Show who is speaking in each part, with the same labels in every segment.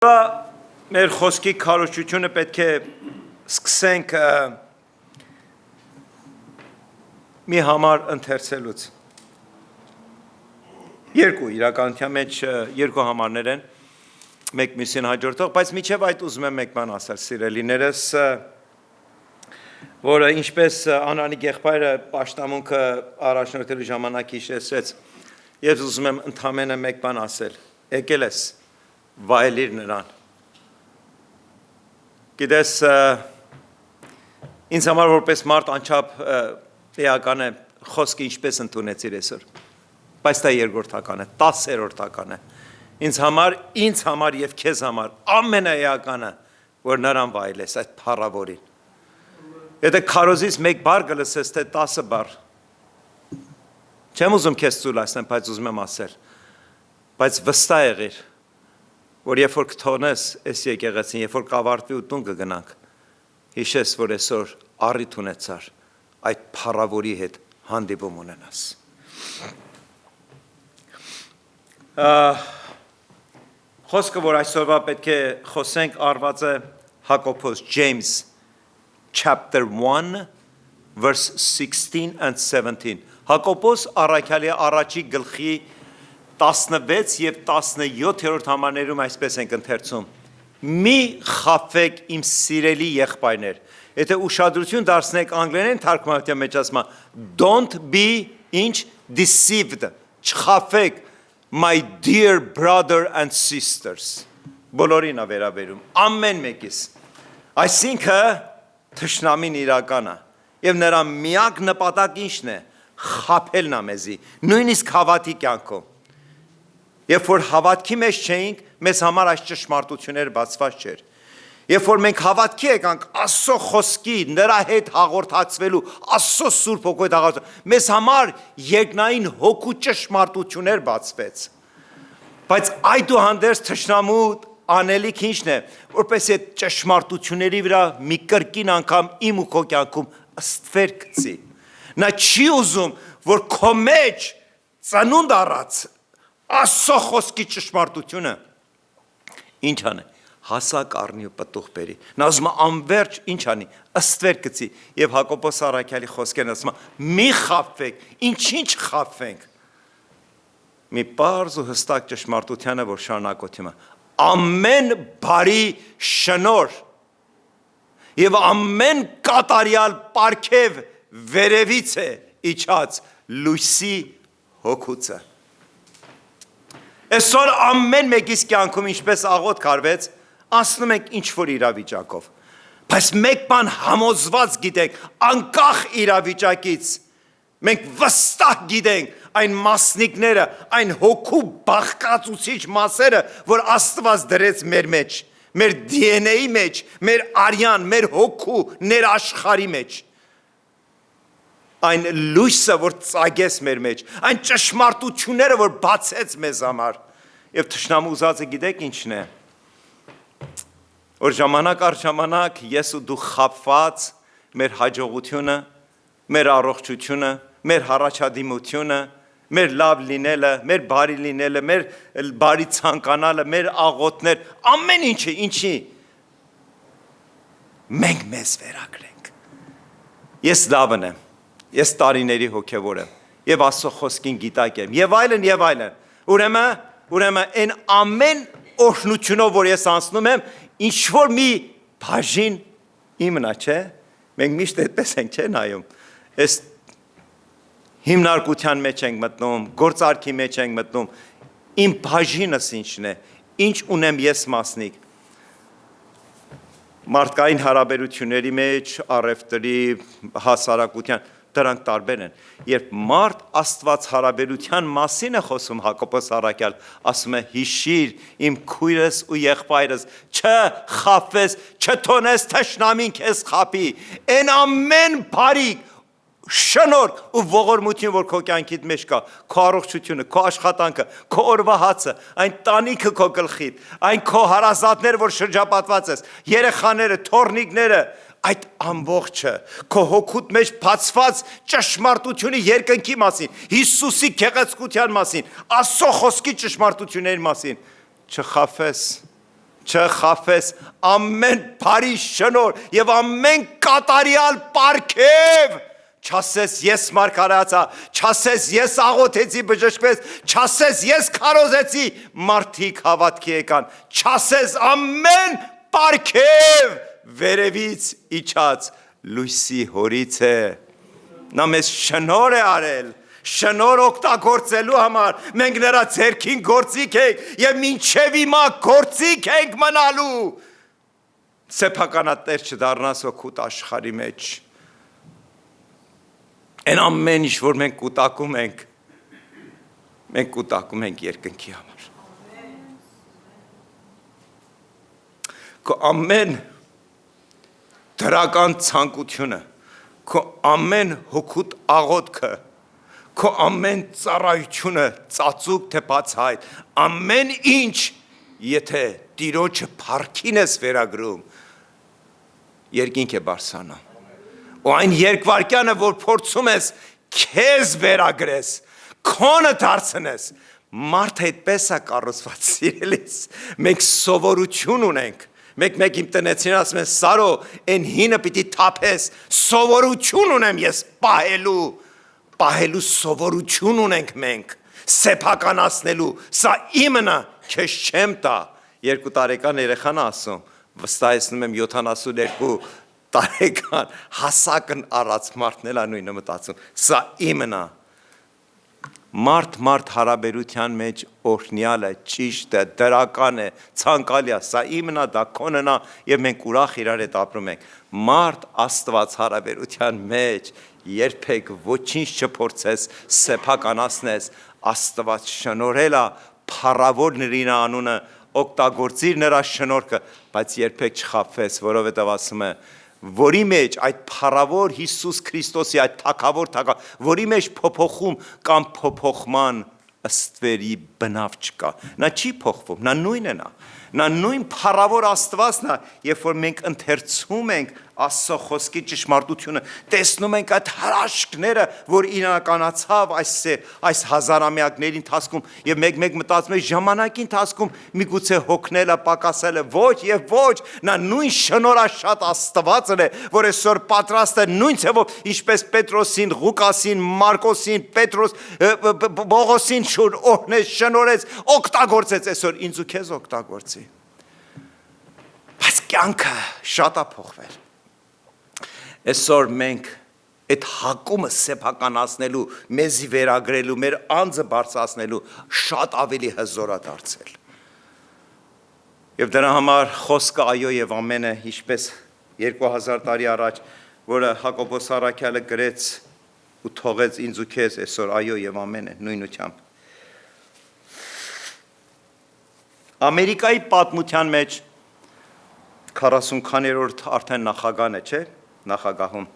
Speaker 1: Մեր խոսքի քարոզչությունը պետք է սկսենք մի համար ընթերցելուց։ Իրականության մեջ երկու համարներ են, մեկ մյուսին հաջորդող, բայց միջև այդ ուզում եմ մեկ բան ասել, սիրելիներս, որը ինչպես Անանի եղբայրը պաշտամունքը առաջնորդելու ժամանակ հիշեցրեց, ես ուզում եմ ընդամենը մեկ բան ասել, եկել ես վայելիր նրան։ Գիտես, ինձ համար որպես մարդ անչափ էական է խոսքը ինչպես ընդունեցիր այսօր, բայց դա երկրորդական է, 10-րդական է, ինձ համար և քեզ համար ամենաեականը, որ նրան վայելես այդ փառավորին, եթե քարոզից մեկ բառ կլսես, թե 10 բառ, չեմ ուզում քեզ ծույլ ասեմ, բայց ուզում եմ ասել, բայց վստահ եղիր, որ երբ որ կթողնես այս եկեղեցին, երբ որ կավարտվի ու տուն կգնանք, հիշես, որ այսօր առիթ ունեցար այդ փառավորի հետ հանդիպում ունենաս։ Խոսքը, որ այսօրվա պետք է խոսենք, արված է Հակոբոս, James, chapter 1, verse 16 and 17։ Հակոբոս առաքյալի առաջի գլխի 16 և 17-րդ համարներում այսպես ենք ընթերցում. մի խաբվեք իմ սիրելի եղբայրներ, եթե ուշադրություն դարձնեք անգլերեն թարգմանության մեջ ասում է don't be deceived, չխաբվեք my dear brother and sisters, բոլորին է վերաբերում, ամեն մեկիս, այսինքն թշնամին իրական է, և նրա միակ նպատակ ինչն է, խաբելն է մեզի, նույնիսկ հավատի կյանքում, Երբ որ հավատքի մեջ չէինք, մեզ համար այս ճշմարտությունները բացված չէր։ Երբ որ մենք հավատքի եկանք Աստծո խոսքի, նրա հետ հաղորդակցվելու, Աստծո Սուրբ Հոգու հետ հաղորդակցվելու, մեզ համար երկնային հոգու ճշմարտություններ բացվեց։ Բայց այդուհանդերձ թշնամու անելիք ինչն է, որպես այդ ճշմարտությունների վրա մի կրկին անգամ իմ ու քո կյանքում ստվեր գցի։ Նա չի ուզում, որ քո մեջ ծնունդ առած Աստծո խոսքի ճշմարտությունը ինչ անի, հասակ առնի ու պտուղ բերի։ Նա ուզում է անverջ ինչ անի, ստվեր գցի եւ Հակոբոս առաքյալի խոսքերն ասում է մի խաբվեք, ինչ խաբվենք։ Մի պարզ ու հստակ ճշմարտությանը, որ շարունակություն է, ամեն բարի շնոր եւ ամեն կատարյալ պարգև վերևից է իջած լույսի հոգուց։ Այսօր ամեն մեկիս կյանքում ինչպես աղոտ կարվեց, անցնում ենք ինչ-որ իրավիճակով, բայց մեկ բան համոզված գիտենք, անկախ իրավիճակից, մենք վստահ գիտենք այն մասնիկները, այն հոգու բաղկացուցիչ մասերը, որ Աստված դրեց մեր մեջ, մեր DNA-ի մեջ, մեր արյան, մեր հոգու, ներաշխարհի մեջ, այն լույսը, որ ծագեց մեր մեջ, այն ճշմարտությունները, որ բացեց մեզ համար, և թշնամու ուզածը գիտեք ինչն է, որ ժամանակ առ ժամանակ ես ու դու խաբված մեր հաջողությունը, մեր առողջությունը, մեր հառաջադիմությունը, մեր լավ լինելը, մեր բարի լինելը, մեր բարի ցանկանալը, մեր աղոթներ, ամեն ինչի, մենք մեզ վերագրենք։ Ես Դավն եմ, ես տարիների հոգևոր եմ, և Աստծո խոսքին գիտակ եմ, և այլն, ուրեմն այն ամեն օրհնությունով, որ ես անցնում եմ, ինչ-որ մի բաժին իմն է, չէ, մենք միշտ այդպես ենք, չէ նայում, այս հիմնարկության մեջ ենք մտնում, գործարքի մեջ ենք մտնում, իմ բաժինս ինչն է, ինչ ունեմ ես մասնիկ, մարդկային հարաբերությունների մեջ, առևտրի, հասարակության, դրանք տարբեր են, երբ մարդ Աստված հարաբերության մասին է խոսում Հակոբոս առաքյալ, ասում է հիշիր իմ քույրս ու եղբայրս, չխաբվես, չթողնես թշնամին քեզ խաբի, այն ամեն բարիք, շնորհք ու ողորմություն, որ քո կյանքիդ մեջ կա, քո առողջությունը, քո աշխատանքը, քո օրվա հացը, այն տանիքը քո գլխիդ, այն քո հարազատները, որ շրջապատված ես, երեխաները, թոռնիկները, այդ ամբողջը, քո հոգուտ մեջ բացված ճշմարտությունը երկնքի մասին, Հիսուսի գեղեցկության մասին, Աստծո խոսքի ճշմարտությունների մասին, չխաբվես, չխաբես ամեն բարի շնոր եւ ամեն կատարյալ պարգև, չասես ես մարգարացա, չասես ես աղոթեցի բժշկվեց, չասես ես քարոզեցի մարդիկ հավատքի եկան, չասես ամեն պարգև վերևից իջած լույսի հորից է, նա մեզ շնոր է արել, շնոր օգտագործելու համար, մենք նրա ձեռքին գործիք ենք և մինչև հիմա գործիք ենք մնալու, սեփականատեր չդառնաս օգուտ աշխարհի մեջ, այն ամեն ինչ, որ մենք կուտակում ենք երկնքի համար, քո ամեն դրական ցանկությունը, քո ամեն հոգուտ աղոթքը, քո ամեն ծառայությունը ծածուկ թե բացահայտ, ամեն ինչ, եթե Տիրոջը փառքին ես վերագրում, երկինք է բարձրանա։ Ու այն երկվարկյանը, որ փորձում ես քեզ վերագրես, քոնը դարձնես, մարդը այդպես է կառուցված, սիրելիս, մենք սովորություն ունենք, մեկ իմ տնեցին ասում են, Սարո, այն հինը պիտի թափես, սովորություն ունեմ ես պահելու սովորություն ունենք մենք, սեփականացնելու, սա իմն է, քեզ չեմ տա, 2 տարեկան երեխան ասում, վստահեցնում եմ 72 տարեկան հասակն առած մարդն էլ նույնը մտածում, սա իմն է, մարդ հարաբերության մեջ օրհնյալ է, ճիշտ է, դրական է, ցանկալի է, սա իմն է, դա քոնն է եւ մենք ուրախ իրար հետ ապրում ենք, մարդ Աստված հարաբերության մեջ երբեք ոչինչ չփորձես սեփականացնես, Աստված շնորհել է, փառավոր նրին անունը, օգտագործիր նրա շնորհքը, բայց երբեք չխաբվես, որովհետև ասում է, որի մեջ այդ փառավոր Հիսուս Քրիստոսի այդ թագավոր, որի մեջ փոփոխում կամ փոփոխման ըստվերի բնավ չկա, նա չի փոխվում, նա նույնն է, նա նույն փառավոր Աստվածն է, երբ որ մենք ընթերցում ենք Աստծո խոսքի ճշմարտությունը, տեսնում ենք այդ հրաշքները, որ իրականացավ այս հազարամյակների ընթացքում եւ մեկ մտածում ենք ժամանակի ընթացքում միգուցե հոգնելը, պակասելը, ոչ եւ ոչ, նա նույն շնորհաշատ Աստվածն է, որ այսօր պատրաստ է նույն ցեվով, ինչպես Պետրոսին, Ղուկասին, Մարկոսին, Բողոսին օրհնեց, շնորհեց, օգտագործեց այսօր ինձ ու քեզ օգտագործի։ Բայց կյանքը շատ է փոխվել։ Այսօր մենք այդ հակումը սեփականացնելու, մեզի վերագրելու, մեր անձը բարձրացնելու շատ ավելի հզոր է դարձել։ Եվ դրա համար խոսքը այո եւ ամենը, ինչպես 2000 տարի առաջ, որը Հակոբոս Առաքյալը գրեց ու թողեց ինձ ու քեզ, այսօր այո եւ ամենը նույնությամբ։ Ամերիկայի պատմության մեջ 40 քաներորդ արդեն նախագահն է, չէ՞, նախագահում։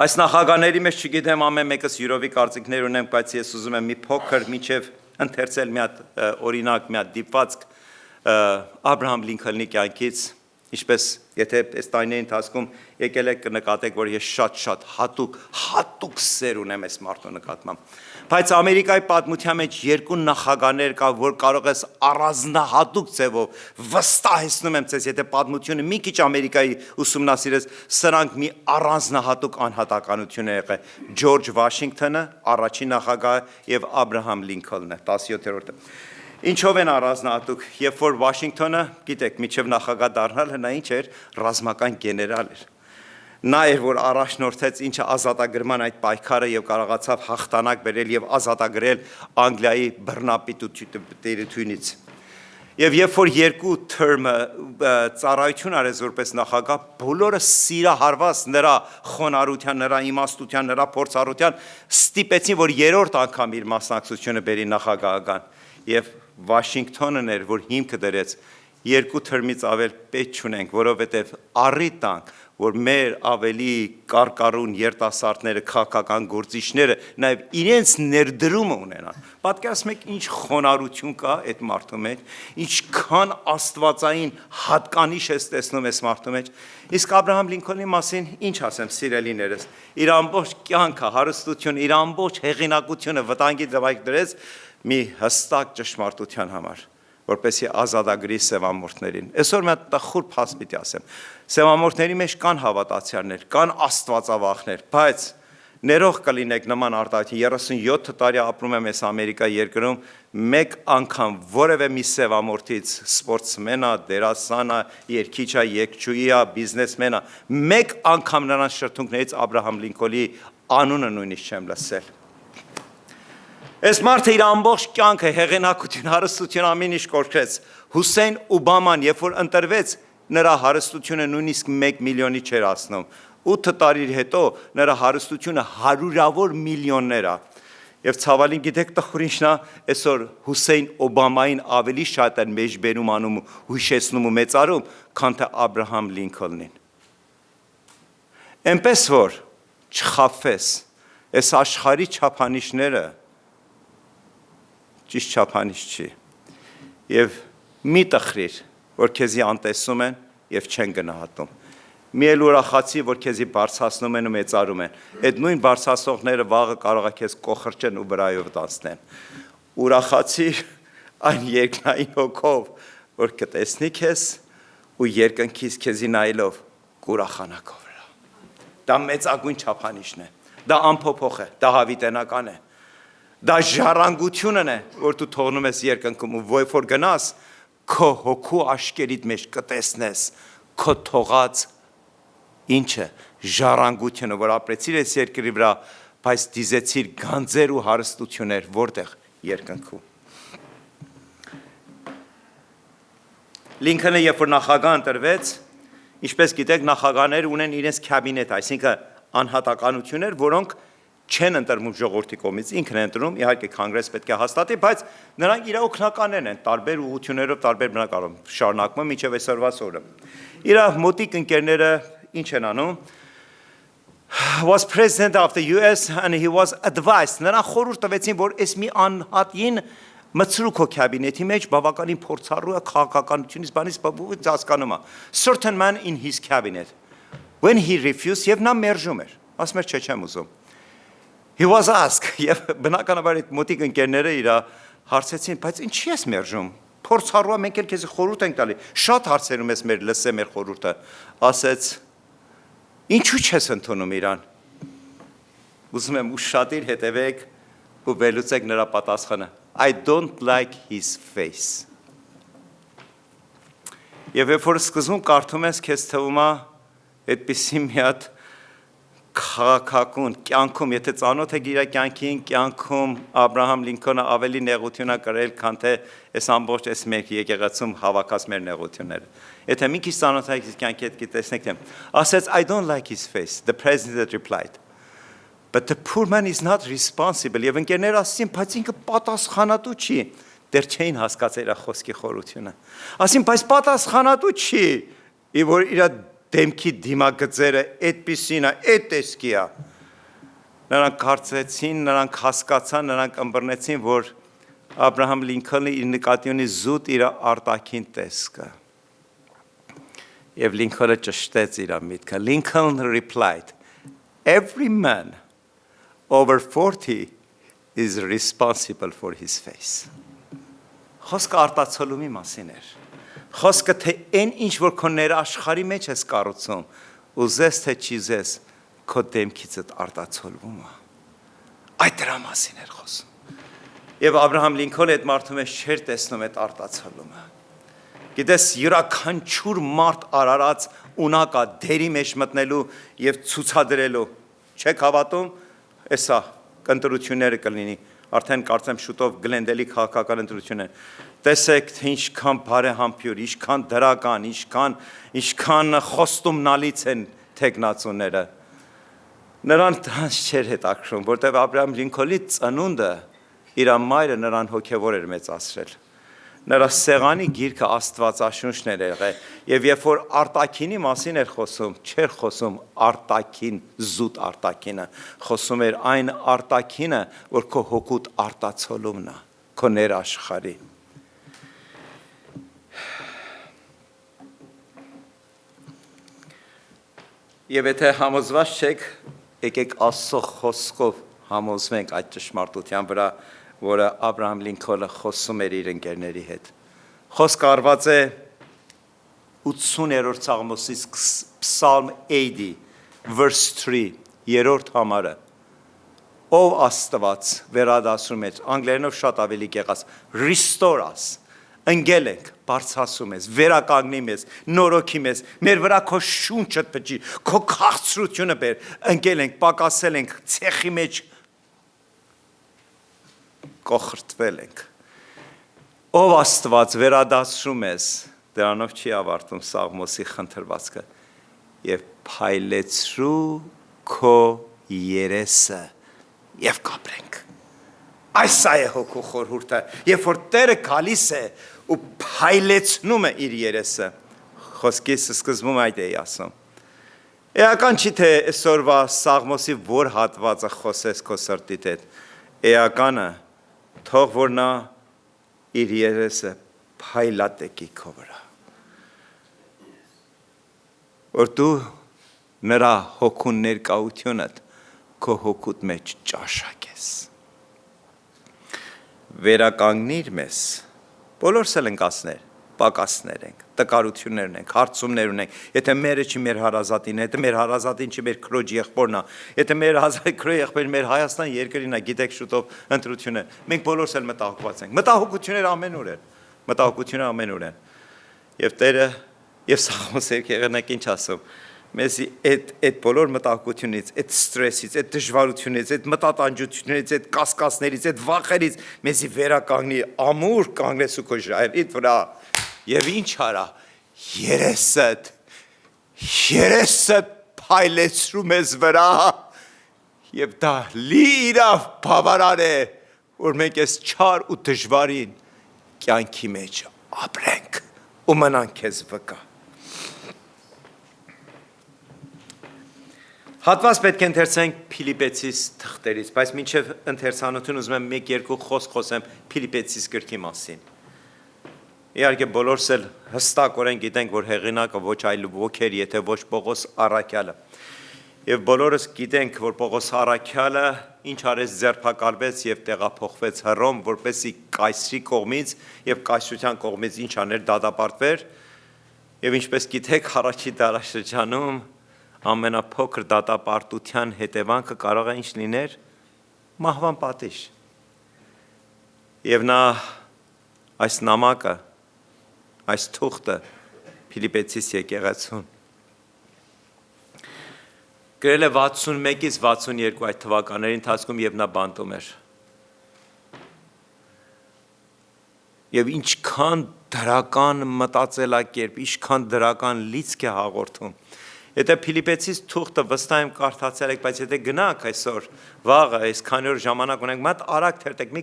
Speaker 1: Այս նախագահների մեջ չգիտեմ ամեն մեկս յուրովի կարծիքներ ունեմ, բայց ես ուզում եմ մի փոքր միջև ընթերցել մի հատ օրինակ, մի հատ դիպվածք Աբրահամ Լինքոլնի կյանքից, ինչպես եթե այս տարիների ընթացքում եկել եք կնկատեք, որ ես շատ հատուկ սեր ունեմ այս մարդու նկատմամբ։ Բայց Ամերիկայի պատմության մեջ 2 նախագահներ կա, որ կարող ես առանձնահատուկ ձևով վստահեցնում եմ ձեզ, եթե պատմությունը մի քիչ Ամերիկայի ուսումնասիրես, սրանք մի առանձնահատուկ անհատականություն է եղել։ Ջորջ Վաշինգթոնը, առաջին նախագահը եւ Աբրահամ Լինքոլնը, 17-րդը։ Ինչով են առանձնահատուկ, երբ որ Վաշինգթոնը, գիտեք, միջև նախագահ դառնալը նա ինչ էր, ռազմական գեներալ էր։ Նա էր, որ առաջնորդեց ինչը ազատագրման այդ պայքարը եւ կարողացավ հաղթանակ բերել եւ ազատագրել Անգլիայի բռնապետությունից։ Եվ երբ որ 2 թերմը ծառայություն արեց որպես նախագահ, բոլորը սիրահարված նրա խոնարհության, նրա իմաստության, նրա փորձառության, ստիպեցին, որ 3-րդ անգամ իր մասնակցությունը բերի նախագահական։ Եվ Վաշինգթոնն էր, որ հիմքը դրեց 2 թերմից ավել պետք չունենք, որովհետև առիթ տանք, որ մեր ավելի կարկառուն երիտասարդները, քաղաքական գործիչները նաև իրենց ներդրումը ունենան։ Պատկերացնեք ինչ խոնարհություն կա այդ մարդու մեջ, ինչքան աստվածային հատկանիշ ես տեսնում այս մարդու մեջ։ Իսկ Աբրահամ Լինքոլնի մասին ինչ ասեմ, սիրելիներս, իր ամբողջ կյանքը, հարստությունը, իր ամբողջ հեղինակությունը վտանգի դվայք դրեց մի հստակ ճշմարտության համար, որպեսզի ազատագրի սևամորթներին։ Այսօր մի հատ խուր փաստ պիտի ասեմ։ Սևամորթների մեջ կան հավատացյալներ, կան աստվածավախներ, բայց ներող կլինեք նման արտահայտի 37 տարի ապրում եմ այս Ամերիկա երկրում, մեկ անգամ որևէ մի սևամորթից սպորտսմենա, դերասանա, երգիչա, երգչուհիա, բիզնեսմենա, մեկ անգամ նրանց շրթունքներից Աբրահամ Լինքոլնի անունը նույնիսկ չեմ լսել։ Այս մարդը իր ամբողջ կյանքը հեղինակություն, հարստություն ամեն ինչ կորցրեց։ Հուսեյն Օբաման, երբ որ ընտրվեց, նրա հարստությունը նույնիսկ 1 միլիոնի չէր հասնում։ 8 տարի հետո նրա հարստությունը հարյուրավոր միլիոններ է։ Եվ ցավալին գիտեք տխուր ինչն է, այսօր Հուսեյն Օբամային ավելի շատ են մեջբերում անում, հուշեցնում ու մեծարում, քան թե Աբրահամ Լինքոլնին։ Էնպես որ չխաբվես, այս աշխարհի չափանիշները ճիշտ չափանիշ չի։ Եվ մի տխրիր, որ քեզի անտեսում են եւ չեն գնահատում։ Մի էլ ուրախացի, որ քեզի բարձրացնում են ու մեծարում են։ Այդ նույն բարձրացողները վաղը կարող է քեզ կոխրճեն ու վրայով դասնեն։ Ուրախացիր այն երկնային հոգով, որ կտեսնի քեզ ու երկնքից քեզի նայելով կուրախանա քո վրա։ Դա մեծագույն չափանիշն է։ Դա անփոփոխ է, դա հավիտենական է։ Դա ժառանգությունն է, որ դու թողնում ես երկնքում ու որ գնաս, քո հոգու աշկերիդ մեջ կտեսնես, քո թողած ինչը, ժառանգությունը, որ ապրեցիր ես երկրի վրա, բայց դիզեցիր գանձեր ու հարստություններ, որտեղ երկնքում։ Լինքոլնը, երբ որ նախագահ ընտրվեց, ինչպես գիտեք, նախագահները ունեն իրենց քաբինետ, այսինքն անհատականություններ, որոնք չեն ընտրվում ժողովրդի կողմից, ինքն է ընտրում, իհարկե կոնգրես պետք է հաստատի, բայց նրանք իր օգնականներն են, տարբեր ուղղություններով, տարբեր բնակարանում, շարունակվում մինչև այսօրվա օրը։ Իր մոտիկ ընկերները ինչ են անում, was president of the US and he was advised, նրան խորհուրդ տվեցին, որ այս մի անհատին մցրու քո քաբինետի մեջ, բավականին փորձառու է քաղաքականությունից, բանից բավականին հասկանում է։ Certain man in his cabinet. When he refused, եւ նա մերժում էր, ասում էր, չէ, չեմ ուզում։ He was asked, եւ բնականաբար այդ մոտիկ ընկերները իր հարցեցին, բայց ինչի ես մերժում։ Փորձառու է, մենք էլ քեզ խորհուրդ ենք տալի։ Շատ հարցերում ես մեր լսե մեր խորհուրդը։ Ասեց, ինչու չես ընդունում իրան։ Ուզում եմ ուշադիր հետևեք ու վերլուծեք նրա պատասխանը։ I don't like his face։ Եվ երբ որ սկզբում կարդում ես, քեզ թվում է այդպիսի մի հատ քաղաքակուն կյանքում, եթե ծանոթ եք իր կյանքին, կյանքում Աբրահամ Լինքոլնը ավելի նեղություն է կրել, քան թե այս ամբողջ այս մեր եկեղեցում հավաքած մեր նեղությունները։ Եթե մի քիչ ծանոթ եք իր կյանքի հետ գիտեսնեք թե, ասեց I don't like his face, the president replied. But the poor man is not responsible. Եվ ընկերները ասին, բայց ինքը պատասխանատու չի։ Դեռ չէին հասկացել իր խոսքի խորությունը։ Ասին, բայց պատասխանատու չի։ Եվ որ իր դեմքի դիմագծերը այդպիսին է, այդ տեսքի է։ Նրանք կարծեցին, նրանք հասկացան, նրանք ըմբռնեցին, որ Աբրահամ Լինքոլնը իր նկատի ունի զուտ իր արտաքին տեսքը։ Եվ Լինքոլնը ճշտեց իր միտքը։ Lincoln replied, every man over 40 is responsible for his face. Խոսքը արտացոլումի մասին էր։ Խոսքը թե այն ինչ որ քո ներաշխարի մեջ ես կառուցում, ուզես թե չուզես, քո դեմքիցդ արտացոլվում է։ Այդ դրա մասին էր խոսում։ Եվ Աբրահամ Լինքոլնը այդ մարդու մեջ չէր տեսնում այդ արտացոլումը։ Գիտես, յուրաքանչյուր մարդ արարած ունակա դերի մեջ մտնելու եւ ցուցադրելու։ Չեք հավատում, էսա կընտրությունները կլինի, արդեն կարծեմ շուտով Գլենդելի քաղաքական ընտրություններ։ Տեսեք, թե ինչքան բարեհամբույր, ինչքան դրական, ինչքան խոստումնալից են թեկնածուները։ Նրան դրանց չէր հետաքրում, որտեղ Աբրահամ Լինքոլնի ծնունդը իր մայրը նրան հոգևոր էր մեծացրել։ Նրա սեղանի գիրքը Աստվածաշունչն էր եղել, եւ երբ որ արտաքինի մասին էր խոսում, չէր խոսում արտաքին, զուտ արտաքինը, խոսում էր այն արտաքինը, որ քո հոգուտ արտացոլումն է, քո ներաշխարի։ Եվ եթե համոզված չեք, եկեք Աստծո խոսքով համոզվենք այդ ճշմարտության վրա, որը Աբրահամ Լինքոլնը խոսում էր իր ընկերների հետ։ Խոսքը արված է 80-րդ Սաղմոսից Psalm 80 verse 3 երրորդ համարը ով Աստված վերադասում է անգլերենով շատ ավելի կեղած restore us ընկել ենք բարձրացում ես վերականգնի մեզ նորոգի մեզ մեր վրա քո շունչը տպջի քո քաղցրությունը բեր ընկել ենք պակասել ենք ցեխի մեջ կոխրտվել ենք ով Աստված վերադասում ես դրանով չի ավարտում Սաղմոսի խնդրվածքը եւ փայլեցրու քո երեսը եւ կապրենք այս է հոգու խորհուրդը երբ որ Տերը գալիս է ու փայլեցնում է իր երեսը խոսքիս սկզբում այդ էի ասում էական չի թե այսօրվա Սաղմոսի որ հատվածը խոսես քո սրտիդ հետ էականը թող որ նա իր երեսը փայլատեկի քո վրա որ դու նրա հոգու ներկայությունը քո հոգուտ մեջ ճաշակես վերականգնիր մեզ բոլորս էլ ենք ասներ պակասներ ենք տկարություններ ենք հարցումներ ունենք եթե մերը չի մեր հարազատին եթե մեր հարազատին չի մեր քրոջ եղբորն է եթե մեր քրոջ եղբորը մեր Հայաստան երկրին է գիտեք շուտով ընտրություն է մենք բոլորս էլ մտահոգված ենք մտահոգությունները ամենուր են եւ Տերը եւ Սաղմոս եկեղեցին ինչ ասում մեզի այդ բոլոր մտահոգությունից, այդ ստրեսից, այդ դժվարությունից, այդ մտատանջությունից, այդ կասկածներից, այդ վախերից մեզի վերականգնի ամուր կանգնես ու քո ժայռիդ վրա եւ ինչ արա երեսդ փայլեցրու մեզ վրա եւ դա լիրավ բավարար է որ մենք այս չար ու դժվարին կյանքի մեջ ապրենք ու մնանք քեզ վկա Հատված պետք է ընթերցենք Փիլիպեցիս թղթերից, բայց մինչև ընթերցանություն ուզում եմ 1-2 խոսք խոսեմ Փիլիպեցիս գրքի մասին։ Իհարկե բոլորս էլ հստակորեն գիտենք, որ հեղինակը ոչ այլ ոք էր, եթե ոչ Պողոս Առաքյալը։ Եվ բոլորս գիտենք, որ Պողոս Առաքյալը ինչ արեց ձերբակալվեց եւ տեղափոխվեց Հռոմ, որպեսզի կայսրի կողմից եւ կայսրության կողմից ինչ աներ դատապարտվեր։ Եվ ինչպես գիտեք, առաջի դարաշրջանում ամենափոքր դատապարտության հետևանքը կարող է ինչ լիներ մահվան պատիժ եւ նա այս նամակը այս թուղթը Փիլիպեցիս եկեղեցուն գրել է 61-ից 62 այդ թվականների ընթացքում եւ նա բանտում էր եւ ինչքան դրական մտածելակերպ ինչքան դրական լիցք է հաղորդում Եթե Փիլիպեցիս թուղթը վստահ եմ կարդացել եք, բայց եթե գնաք այսօր վաղը, այս քանի օր ժամանակ ունենք, մատ արագ թերթեք, մի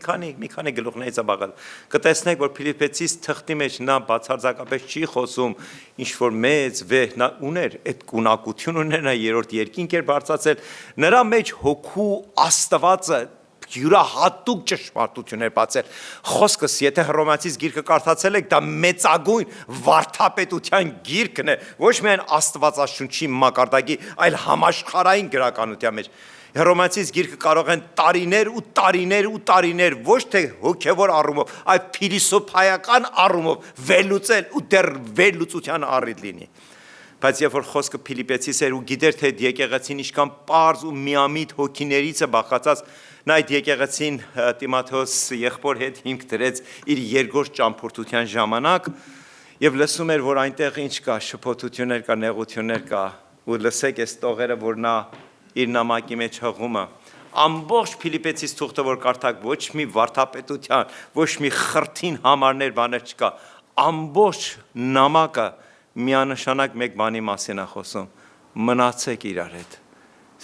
Speaker 1: քանի գլուխներից աբաղել, կտեսնեք, որ Փիլիպեցիս թղթի մեջ նա բացարձակապես չի խոսում, ինչ որ մեծ վեհ նա ուներ, այդ կունակություն ուներ նա երրորդ երկինք էր բարձրացել, նրա մեջ հոգու Աստվածը յուրահատուկ ճշմարտություններ բացել։ Խոսքս, եթե Հռոմեացիս գիրքը կարդացել եք, դա մեծագույն վարդապետության գիրքն է, ոչ միայն Աստվածաշունչի մակարդակի, այլ համաշխարհային գրականության մեջ։ Հռոմեացիս գիրքը կարող են տարիներ, ոչ թե հոգևոր առումով, այլ փիլիսոփայական առումով վերլուծել ու դեռ վերլուծության առիթ լինի։ Բայց երբ որ խոսքը Փիլիպեցիս էր ու գիտեր թե եկեղեցին ինչքան պարզ ու միամիտ հոգիներից է բաղկացած, նա այդ եկեղեցին Տիմոթեոս եղբոր հետ հիմք դրեց իր երկրորդ ճամփորդության ժամանակ եւ լսում էր որ այնտեղ ինչ կա շփոթություններ կա նեղություններ կա ու լսեք այս տողերը որ նա իր նամակի մեջ հղումը ամբողջ Փիլիպեցիս թուղթը որ կարդաք ոչ մի վարդապետության ոչ մի խրթին համարներ բաներ չկա ամբողջ նամակը միանշանակ մեկ բանի մասին է խոսում մնացեք իրար հետ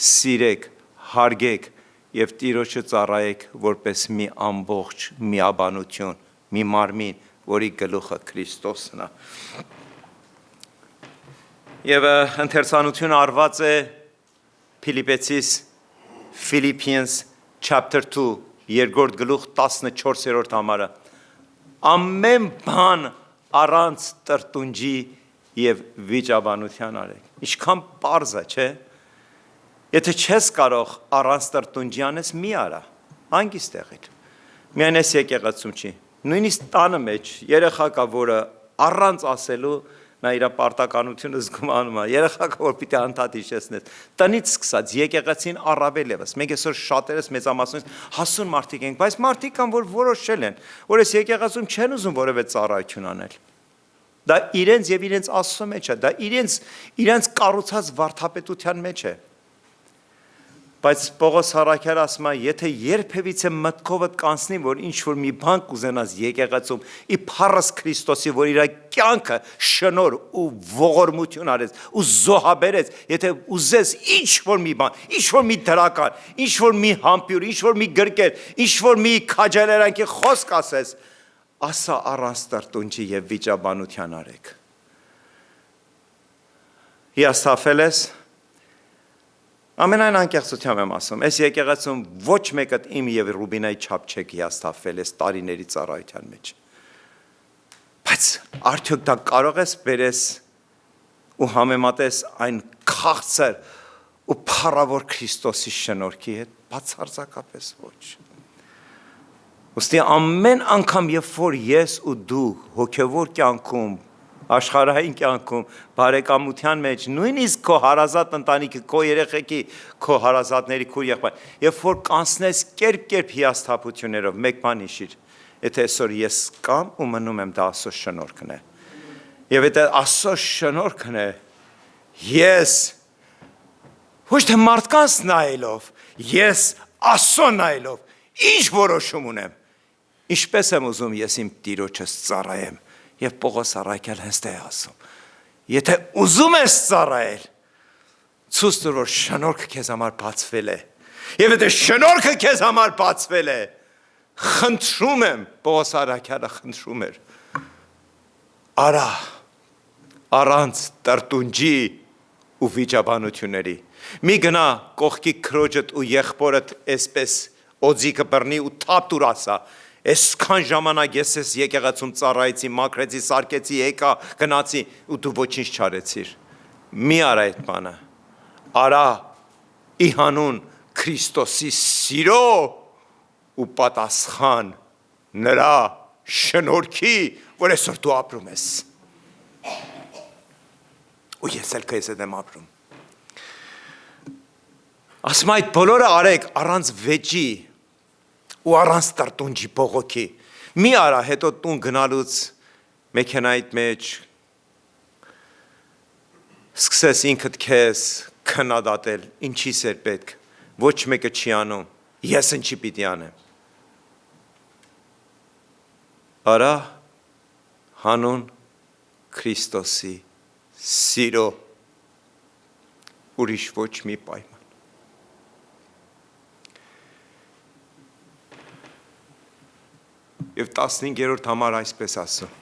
Speaker 1: սիրեք հարգեք եւ Տիրոջը ծառայեք որպես մի ամբողջ միաբանություն մի մարմին որի գլուխը Քրիստոսն է եւ ընթերցանությունը արված է Philippians chapter 2 երկրորդ գլուխ 14-րդ համարը ամեն բան առանց տրտունջի եւ վիճաբանության արեք ինչքան պարզ է չէ եթե չես կարող առանց տրտունջի անես մի արա հանգիստ եղիր միայն այս եկեղեցում չի Նույնիսկ տանը մեջ երեխա կա, որը առանց ասելու նա իր պարտականությունը զգում անում է, երեխա կա, որ պիտի անդադ հիշեցնես, տնից սկսած, եկեղեցին առավել ևս, մենք այսօր շատերս մեծամասնից հասուն մարդիկ ենք, բայց մարդիկ կան, որ որոշել են, որ այս եկեղեցում չեն ուզում որևէ ծառայություն անել, դա իրենց և իրենց Աստծո մեջ է, դա իրենց կառուցած վարդապետության մեջ է, բայց Պողոս Առաքյալը ասում է, եթե երբևիցե մտքովդ կանցնի, որ ինչ-որ մի բան կուզենաս եկեղեցում, ի փառս Քրիստոսի, որ իր կյանքը շնոր ու ողորմություն արեց, ու զոհաբերեց, եթե ուզես ինչ-որ մի բան, ինչ-որ մի դրական, ինչ-որ մի համբույր, ինչ-որ մի գրկեր, ինչ-որ մի քաջալերանքի խոսք ասես, ասա առանց տրտունջի և վիճաբանության արեք։ Հիասթափել ես, ամենայն անկեղծությամբ եմ ասում, այս եկեղեցում ոչ մեկդ իմ և Ռուբինայի չափ չեք հիասթափվել այս տարիների ծառայության մեջ, բայց արդյոք դա կարող ես բերես ու համեմատես այն քաղցր ու փառավոր Քրիստոսի շնորհքի հետ, բացարձակապես ոչ։ Ուստի ամեն անգամ, երբ որ ես ու դու հոգևոր կյանքում, աշխարհային կյանքում, բարեկամության մեջ, նույնիսկ քո հարազատ ընտանիքի, քո երեխեքի, քո հարազատների, քո եղբայր, երբ որ կանցնես կերպ հիասթափություններով, մեկ բան հիշիր, եթե այսօր ես կամ ու մնում եմ, դա Աստծո շնորհքն է։ Եվ եթե Աստծո շնորհքն է, ես ոչ թե մարդկանց նայելով, ես Աստծո նայելով, ինչ որոշում ունեմ, ինչպես եմ ուզում ես իմ Տիրոջս ծառայեմ։ Եվ Պողոս Առաքյալը հենց դա է ասում, եթե ուզում ես ծառայել, ցույց տուր, որ շնորհքը քեզ համար բացվել է, և եթե շնորհքը քեզ համար բացվել է, խնդրում եմ, Պողոս Առաքյալը խնդրում էր, արա, առանց տրտունջի ու վիճաբանությունների, մի գնա կողքի քրոջդ ու եղբորդ այսպես օձիքը բռնի ու թափ տուր ասա, այսքան ժամանակ ես ես եկեղեցում ծառայեցի, մաքրեցի, սարքեցի, եկա, գնացի ու դու ոչինչ չարեցիր։ Մի արա այդ բանը։ Արա ի հանուն Քրիստոսի սիրո ու պատասխան նրա շնորհքի, որ այսօր դու ապրում ես։ Ու ես էլ քեզ հետ եմ ապրում։ Ասում այդ բոլորը արեք առանց վեճի ու առանց տրտունջի բողոքի, մի արա հետո տուն գնալուց մեքենայիդ մեջ, սկսես ինքդ քեզ քննադատել, ինչիս էր պետք, ոչ մեկը չի անում, ես ինչի պիտի անեմ։ Արա հանուն Քրիստոսի սիրո, ուրիշ ոչ մի պայման։ Եվ 15-րդ համար այսպես ասում.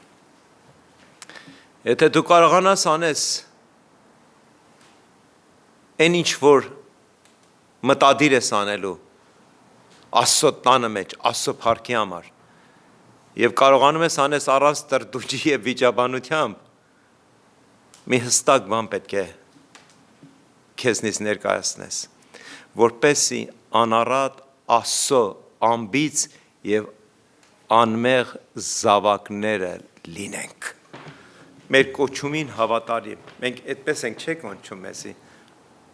Speaker 1: Եթե դու կարողանաս անես այն ինչ որ մտադիր ես անելու Աստծո տանը մեջ, Աստծո փառքի համար, և կարողանում ես անես առանց տրտունջի և վիճաբանությամբ, մի հստակ բան պետք է քեզնից ներկայացնես, որպեսզի անառատ Աստծո անբիծ և անմեղ զավակները լինենք։ Մեր կոչումին հավատարիմ, մենք այդպես ենք չեք ոնչում մեզի,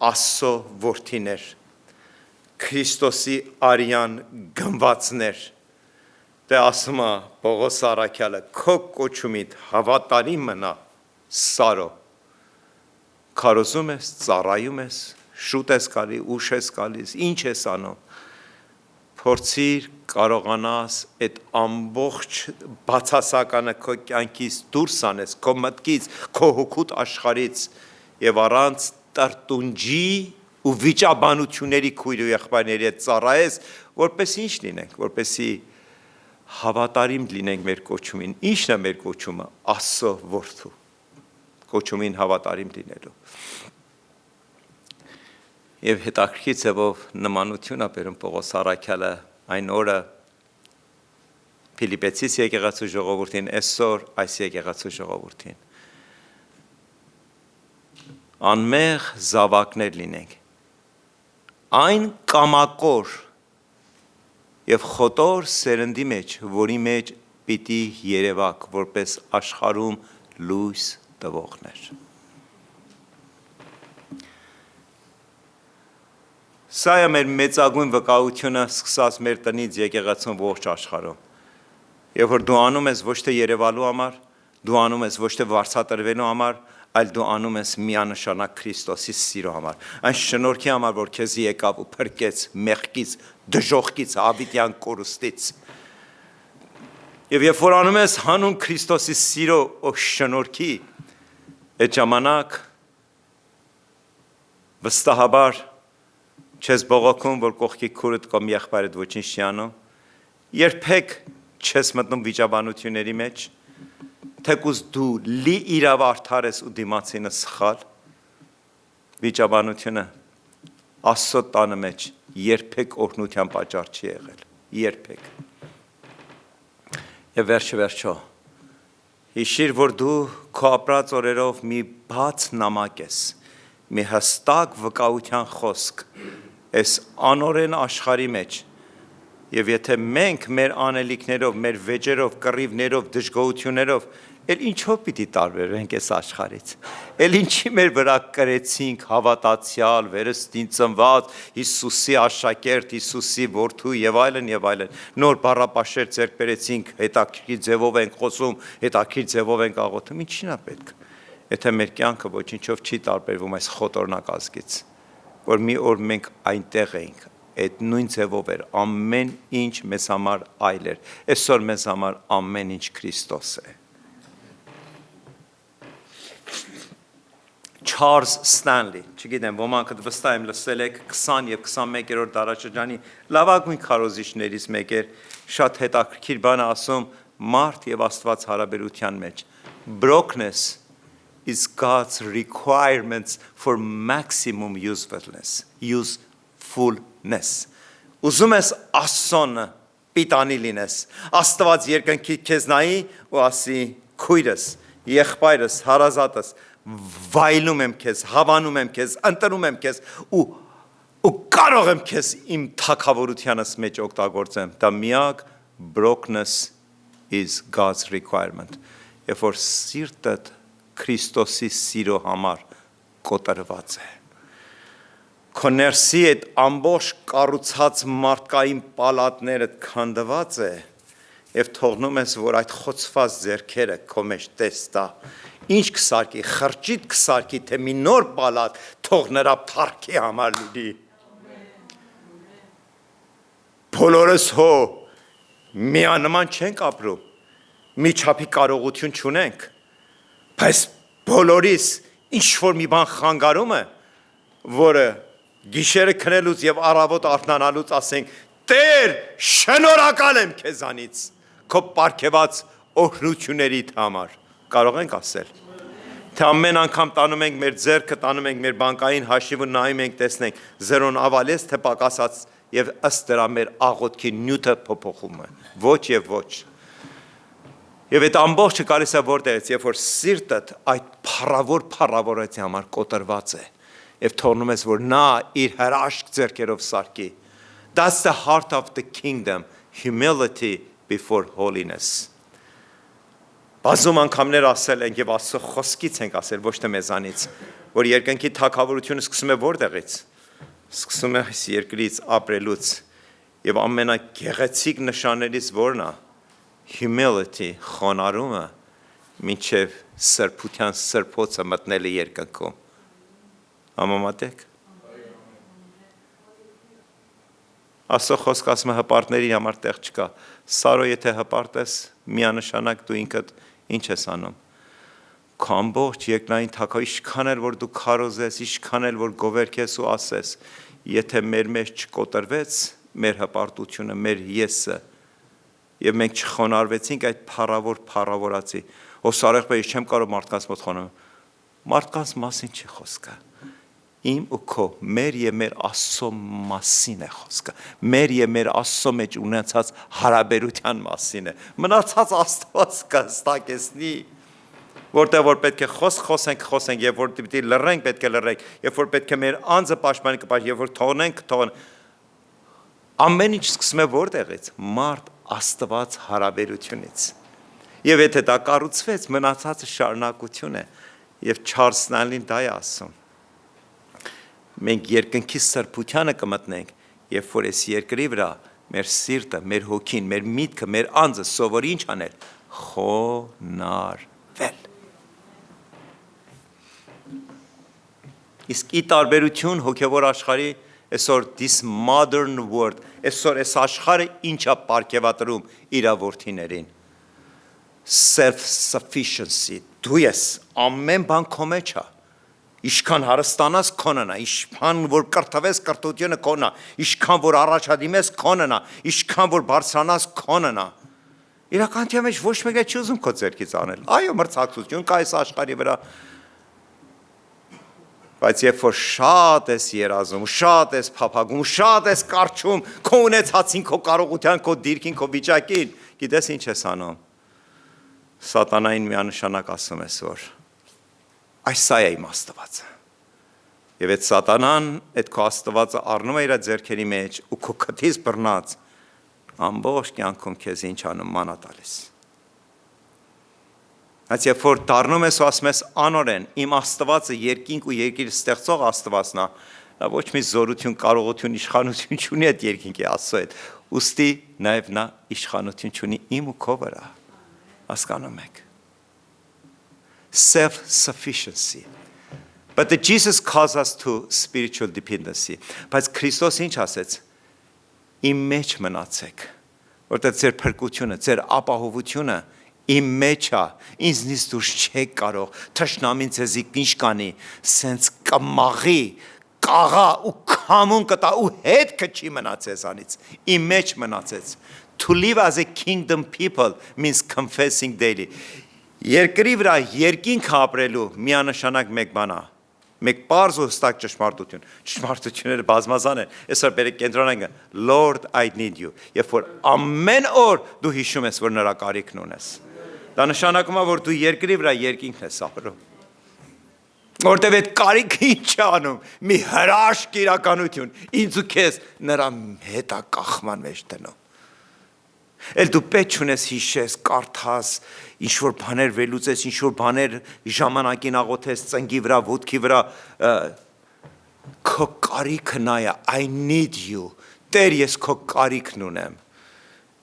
Speaker 1: Աստծո որդիներ, Քրիստոսի արյան գնվածներ, դե ասում է Պողոս Առաքյալը, քո կոչումիդ հավատարիմ մնա Սարո, քարոզում ես, ծառայում ես, շուտ ես գալի, ուշ ես գալիս, ինչ ես անում, փորձիր կարողանաս այդ ամբողջ բացասականը քո կյանքից դուրս անես, քո մտքից, քո հոգուտ աշխարհից և առանց տրտունջի ու վիճաբանությունների քույր ու եղբայրների հետ ծառայես, որպեսզի ինչ լինենք, որպեսզի հավատարիմ լինենք մեր կոչումին։ Ի՞նչն է մեր կոչումը, Աստծո որդու կոչումին հավատարիմ լինելու։ Եվ հետաքրքիր ձևով նմանություն է բերում Պողոս Առաքյալը այն օրը Փիլիպպեցիս եկեղեցու ժողովրդին, այսօր այս եկեղեցու ժողովրդին։ Անմեղ զավակներ լինենք, այն կամակոր և խոտոր սերնդի մեջ, որի մեջ պիտի երևաք որպես աշխարհում լույս տվողներ։ Սա է մեր մեծագույն վկայությունը սկսած մեր տնից եկեղեցուն ողջ աշխարհում։ Երբ որ դու անում ես ոչ թե երևալու համար, դու անում ես ոչ թե վարձատրվելու համար, այլ դու անում ես միանշանակ Քրիստոսի սիրո համար, այն շնորհքի համար, որ քեզ եկավ ու փրկեց մեղքից, դժոխքից, հավիտյան կորուստից։ Եվ երբ որ անում ես հանուն Քրիստոսի սիրո ու շնորհքի, այդ ժամանակ վստահաբար չես բողոքում, որ կողքի քուրդ կամ եղբայրդ ոչինչ չի անում, երբեք չես մտնում վիճաբանությունների մեջ, թեկուզ դու լի իրավարդար ես ու դիմացինը սխալ, վիճաբանությունը Աստծո տանը մեջ երբեք օրհնության պատճառ չի եղել, երբեք։ Եվ վերջո, հիշիր, որ դու քո ապրած օրերով մի բաց նամակ ես, մի հստակ վկայության խոսք, այս անօրեն աշխարհի մեջ, եւ եթե մենք մեր անելիքներով, մեր վեճերով, կռիվներով, դժգոհություններով, էլ ինչով պիտի տարբերվենք այս աշխարհից, էլ ինչի մեր վրա կրեցինք հավատացյալ, վերստին ծնված, Հիսուսի աշակերտ, Հիսուսի որդու եւ այլն, նոր բառապաշեր ձեռք բերեցինք, հետաքրքիր ձևով ենք խոսում, հետաքրքիր ձևով ենք աղոթում, ինչին է պետք։ Եթե մեր կյանքը ոչինչով չի տարբերվում այս խոտորնակ ազգից, որ մի օր մենք այնտեղ էինք, այդ նույն ձևով էր, ամեն ինչ մեզ համար այլ էր, այսօր մեզ համար ամեն ինչ Քրիստոս է։ Չարլզ Ստանլի, չգիտեմ, ոմանք վստահ եմ լսել եք 20 եւ 21-րդ դարաշրջանի լավագույն քարոզիչներից մեկ էր, շատ հետաքրքիր բան ասում մարդ եւ Աստված հարաբերության մեջ։ Brokenness is God's requirements for maximum usefulness. Ուզում ես Աստծուն պիտանի լինես, Աստված երկնքի քեզ նայի ու ասի քույրս, եղբայրս, հարազատս, վայելում եմ քեզ, հավանում եմ քեզ, ընտրում եմ քեզ ու կարող եմ քեզ իմ թագավորությանս մեջ օգտագործեմ։ Դա միակ brokenness is God's requirement։ Երբ որ սիրտդ Քրիստոսի սիրո համար կոտրված է։ Քո ներսի այդ ամբողջ կառուցած մարդկային պալատները քանդված է եւ թողնում ես, որ այդ խոցված ձեռքերը քո մեջ տեստա։ Ինչ կսարքի, խրճիթ կսարքի, թե մի նոր պալատ թող նրա փառքի համար լինի։ Բոլորս հո միանման չենք ապրում, մի չափի կարողություն չունենք, բայց բոլորիս ինչ-որ մի բան խանգարում է, որը գիշերը քնելուց եւ առավոտ արթնանալուց ասենք, Տեր, շնորհակալ եմ քեզանից, քո պարգևած օրհնություններիդ համար, կարող ենք ասել, թե ամեն անգամ տանում ենք մեր ձեռքը, տանում ենք մեր բանկային հաշիվը, նայում ենք, տեսնենք, զերոն ավալես, թե պակասած եւ ըստ դրա մեր աղոթքի նյութը փոփոխում է, ոչ եւ ոչ։ Եվ այդ ամբողջը գալիս է որտեղից, երբ որ սիրտդ այդ փառավորեցի համար կոտրված է, եւ թողնում ես, որ նա իր հրաշք ձեռքերով սարքի։ That's the heart of the kingdom, humility before holiness։ Բազում անգամներ ասել ենք եւ Աստծո խոսքից ենք ասել, ոչ թե մեզանից, որ երկնքի թագավորությունը սկսում է որտեղից։ Սկսում է այս երկրից ապրելուց եւ ամենագեղեցիկ նշաններից որն է։ Humility, խոնարհումը, մինչև սրբության սրբոցը մտնելը երկնքում։ Համեմատեք։ Աստծո խոսքը ասում է հպարտների համար տեղ չկա։ Սարո եթե հպարտես, միանշանակ դու ինքդ ինչ ես անում։ Քո ամբողջ երկնային թագավորը ինչքան էլ որ դու քարոզես, ինչքան էլ որ գովերքես ու ասես, եթե մեր մեջ չկոտրվեց մեր հպարտությունը, մեր եսը, եւ մենք չխոնարհվեցինք այդ փառավորացի։ Հոսարեղբը ես չեմ կարող մարդկանց մոտ խոնարհ։ Մարդկանց մասին չի խոսքը։ Իմ ու քո, մեր եւ մեր Աստծո մասին է խոսքը։ Մեր եւ մեր Աստծո մեջ ունեցած հարաբերության մասին է։ Մնացած Աստված կհստակեցնի, որտեղ որ պետք է խոսենք, եւ որ պիտի լռենք, պետք է լռենք, եւ որ պետք է մեր անձը պաշտպանենք, եւ որ թողնենք, ամեն ինչ սկսում է որտեղից։ Մարդ Աստված հարաբերությունից։ Եվ եթե դա կառուցվեց, մնացածը շարունակություն է։ Եվ Չարլզ Սնայլին դա է ասում։ Մենք երկնքի սրբությանը կմտնենք, երբ որ այս երկրի վրա մեր սիրտը, մեր հոգին, մեր միտքը, մեր անձը սովորի ինչ անել, խոնարհվել։ Իսկ ի տարբերություն հոգևոր աշխարհի այսօր this modern world, այսօր այս աշխարհը ինչա պարգևատրում իր որդիներին։ Self-sufficiency, դու ես ամեն բան քո մեջ է։ Ինչքան հարստանաս քոնն է, ինչքան որ կրթվես կրթությունը քոնն է, ինչքան որ առաջադիմես քոնն է, ինչքան որ բարձրանաս քոնն է։ Իրականության մեջ ոչ մեկը չի ուզում քո ձեռքից անել։ Այո, մրցակցություն կա այս աշխարհի վրա։ Բայց երբ որ շատ ես երազում, շատ ես փափագում, շատ ես կարճում, քո ունեցածին, քո կարողության, քո դիրքին, քո վիճակին, գիտես ինչ ես անում։ Սատանային միանշանակ ասում ես, որ այս սա է իմ Աստվածը։ Եվ այդ սատանան այդ քո Աստվածը առնում է իր ձեռքերի մեջ ու քո քթից բռնած ամբողջ կյանքում քեզ ինչ անում մանա տալիս։ Այս երբ որ դառնում ես ու ասում ես անորեն, իմ Աստվածը երկինք ու երկիր ստեղծող Աստվածն է, նա ոչ մի զորություն, կարողություն, իշխանություն չունի այդ երկինքի Աստծո հետ։ Ուստի նաև նա իշխանություն չունի իմ ու քո վրա։ Հասկանում եք։ Self-sufficiency. But Jesus calls us to spiritual dependency. Բայց Քրիստոս ինչ ասեց։ Իմ մեջ մնացեք, որտեղ ձեր փրկությունը, ձեր ապահովությունը իմ մեջ է, ինձնից դուրս չեք կարող, թշնամին ձեզի ինչ կանի, սենց կմաղի, կաղա ու քամուն կտա ու հետ կչի մնա ձեզանից, իմ մեջ մնացեց։ To live as a kingdom people means confessing daily. Երկրի վրա երկինք ապրելու միանշանակ մեկ բան է, մեկ պարզ ու հստակ ճշմարտություն։ Ճշմարտությունները բազմազան են։ Այսօր բերեք կենտրոնանք Lord I need you։ Երբ որ ամեն օր դու հիշում ես, որ նրա կարիքն ունես։ Դա նշանակում է, որ դու երկրի վրա երկինքն ես ապրում։ Որտև այդ կարիքը ինչ է անում, մի հրաշք իրականություն, ինձ ու քեզ նրա հետ է կախման մեջ դնում։ Էլ դու պետք չունես հիշես, կարդաս, ինչ-որ բաներ վերլուծես, ինչ-որ բաներ ժամանակին աղոթես, ծնգի վրա, ոտքի վրա, քո կարիքը նա է, I need you, Տեր ես քո կարիքն ունեմ,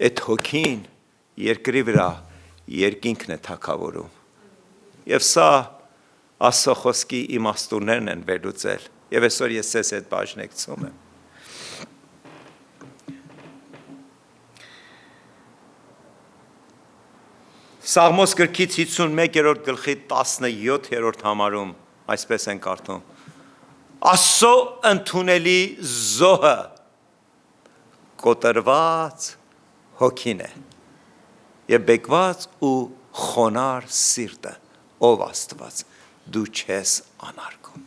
Speaker 1: այդ հոգին երկրի վրա երկինքն է թագավորում, և սա Աստծո խոսքի իմաստուններն են վերլուծել, և այսօր ես ես այդ բաժնեկցում եմ։ Սաղմոս գրքից 51-րդ գլխի 17-րդ համարում այսպես են կարդում. Աստծո ընդունելի զոհը կոտրված հոգին է եւ բեկված ու խոնար սիրտը, ով Աստված, դու չես անարգում։